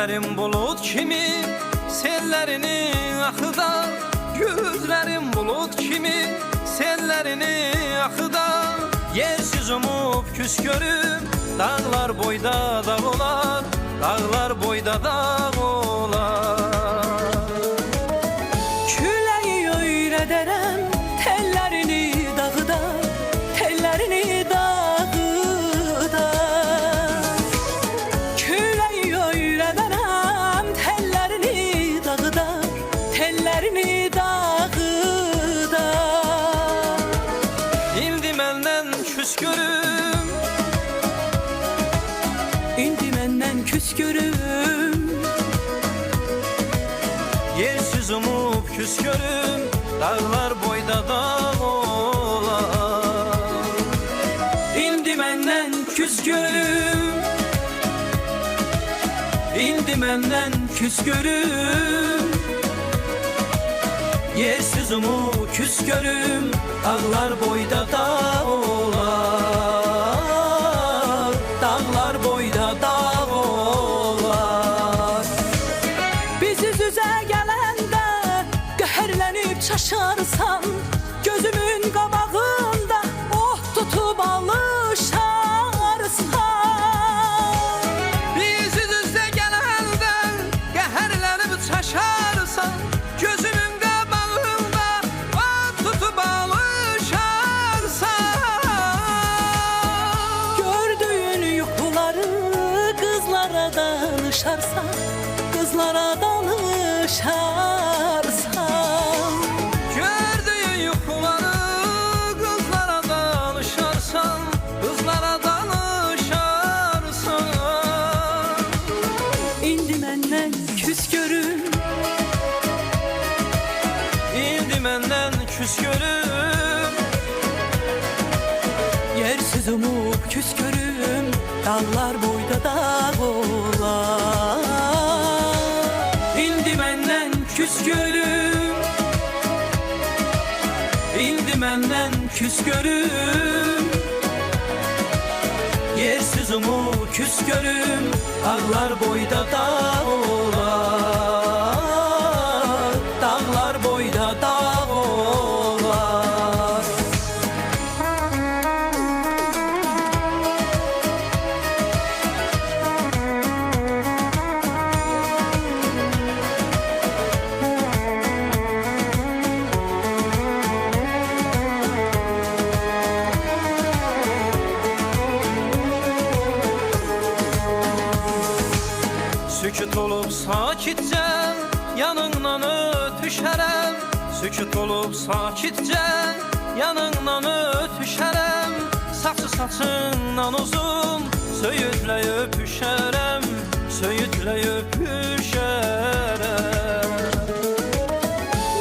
Gözlerim bulut kimi sellerini akıda, gözlerim bulut kimi sellerini akıda. Yersiz umup küs görüp dağlar boyda dağ olar, dağlar boyda dağ olar. Küleyi öyrederem tellerini dağıda, tellerini dağıda. Küleyi öyrederem tellerini dağıda, tellerini dağıda. İndi menden küs görüm, indi menden küs görüm. yersiz umup küs görüm dağlar boyda dağ olar. İndi menden küs görüm, indi menden küs görüm. Yersiz umup küs görüm dağlar boyda dağ olar, dağlar boyda dağ olar. Biz yüz yüze gelende qəhərlənib çaşarsan, gözümün qabağında oh tutup alışarsan. Biz üz-üzə gələndən qəhərlənib çaşarsan, gözümün qabağında ot tutub alışarsan. Gördüyün yuxuları qızlara danışarsan, qızlara danışarsan. Gördüyün yuxuları qızlara danışarsan, qızlara danışarsan. İndi məndən küs görüm, İndi məndən küs görüm, yersiz umub küs görüm. Dağlar boyda dağ olar. İndi məndən küs görüm, İndi məndən küs görüm. Yersiz umup küs görüm dağlar boyda dağ olar, dağlar boyda dağ olar. Sükut olup sakitcə yanından ötüşərəm, sükut olup sakitcə yanından ötüşərəm. Saçı saçından uzun söyüdlə öpüşərəm, söyüdlə öpüşərəm.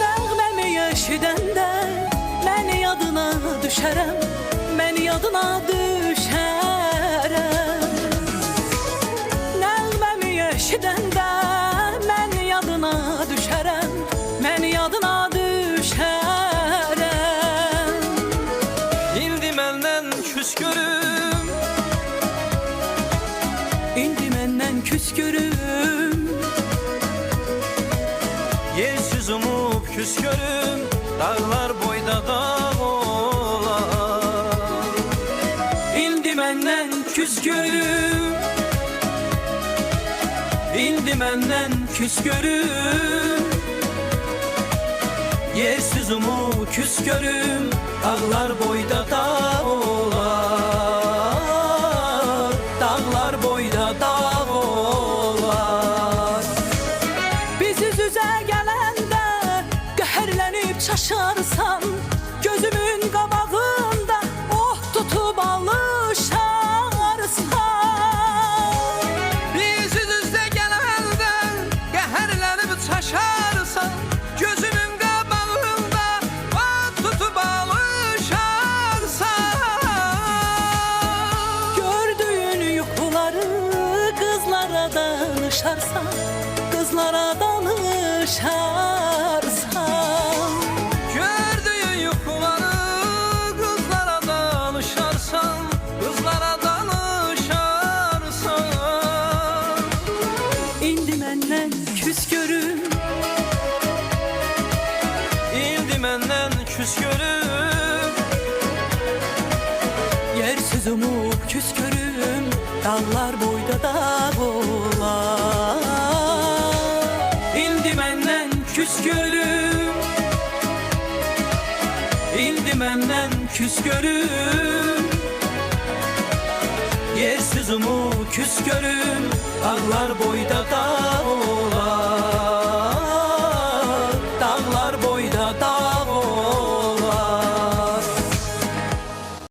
Nəğməmi eşidəndə mən yadına düşərəm, mən yadına düşərəm. Nəğməmi eşidəndə mən yadına düşərəm, mən yadına düşərəm. İndi məndən küs görüm, İndi məndən küs görüm. yersiz umup küs görüm dağlar boyda dağ olar. İndi məndən küs görüm, İndi məndən küs görüm. Yersiz umup küs görüm dağlar boyda dağ olar, dağlar boyda dağ olar. Biz yüz yüze gelende qəhərlənib çaşarsan, gözümün qabağında oh tutup alışarsan. Biz üz-üzə gələndən qəhərlənib çaşarsan, gözümün qabağında ot tutub alışarsan. Gördüyün yuxuları qızlara danışarsan, qızlara danışarsan. Gördüyün yuxuları küskörüm. Yersiz umub küskörüm, dağlar boyda dağ olar. İndi məndən küskörüm, indi məndən küskörüm. Yersiz umub küskörüm, dağlar boyda dağ